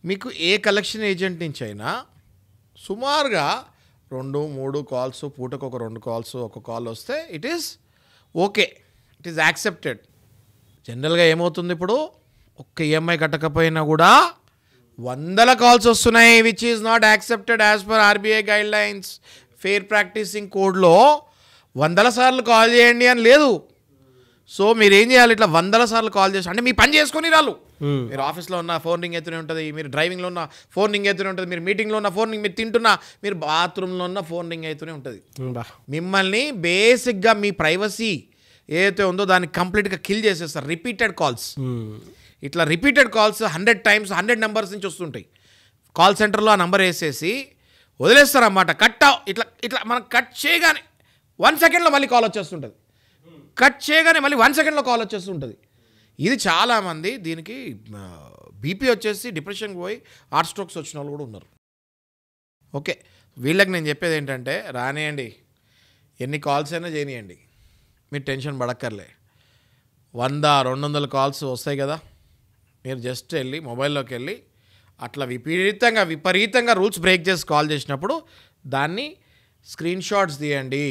మీకు ఏ collection agent నుంచి అయినా సుమారుగా 2-3 కాల్స్, పూటకు ఒక 2 కాల్స్, ఒక కాల్ వస్తే it is okay, it is accepted. జనరల్గా ఏమవుతుంది, ఇప్పుడు ఒక్క ఈఎంఐ కట్టకపోయినా కూడా 100 కాల్స్ వస్తున్నాయి, which is not accepted as per RBI guidelines. Fair practicing కోడ్లో 100 సార్లు కాల్ చేయండి అని లేదు. సో మీరు ఏం చేయాలి, ఇట్లా 100 సార్లు కాల్ చేసి, అంటే మీ పని చేసుకొని రాళ్ళు. మీరు ఆఫీస్లో ఉన్న ఫోన్ రింగ్ ఎత్తునే ఉంటుంది, మీరు డ్రైవింగ్లో ఉన్న ఫోన్ రింగ్ ఎత్తునే ఉంటుంది, మీరు మీటింగ్లో ఉన్న ఫోన్ రింగ్, మీరు తింటున్నా, మీరు బాత్రూంలో ఉన్న ఫోన్ రింగ్ అవుతూనే ఉంటుంది. మిమ్మల్ని బేసిక్గా మీ ప్రైవసీ ఏదైతే ఉందో దాన్ని కంప్లీట్గా కిల్ చేసేస్తారు. రిపీటెడ్ కాల్స్, ఇట్లా రిపీటెడ్ కాల్స్ 100 టైమ్స్ 100 నెంబర్స్ నుంచి వస్తుంటాయి. కాల్ సెంటర్లో ఆ నెంబర్ వేసేసి వదిలేస్తారన్నమాట. ఇట్లా ఇట్లా మనం కట్ చేయగానే 1 సెకండ్లో మళ్ళీ కాల్ వచ్చేస్తుంటుంది. కట్ చేయగానే మళ్ళీ 1 సెకండ్లో కాల్ వచ్చేస్తుంటుంది. ఇది చాలామంది దీనికి బీపీ వచ్చేసి డిప్రెషన్కి పోయి హార్ట్ స్ట్రోక్స్ వచ్చిన వాళ్ళు కూడా ఉన్నారు. ఓకే, వీళ్ళకి నేను చెప్పేది ఏంటంటే, రానియండి, ఎన్ని కాల్స్ అయినా చేయనియండి, మీరు టెన్షన్ పడక్కర్లే. 100-200 కాల్స్ వస్తాయి కదా, మీరు జస్ట్ వెళ్ళి మొబైల్లోకి వెళ్ళి అట్లా విపరీతంగా రూల్స్ బ్రేక్ చేసి కాల్ చేసినప్పుడు దాన్ని స్క్రీన్ షాట్స్ తీయండి.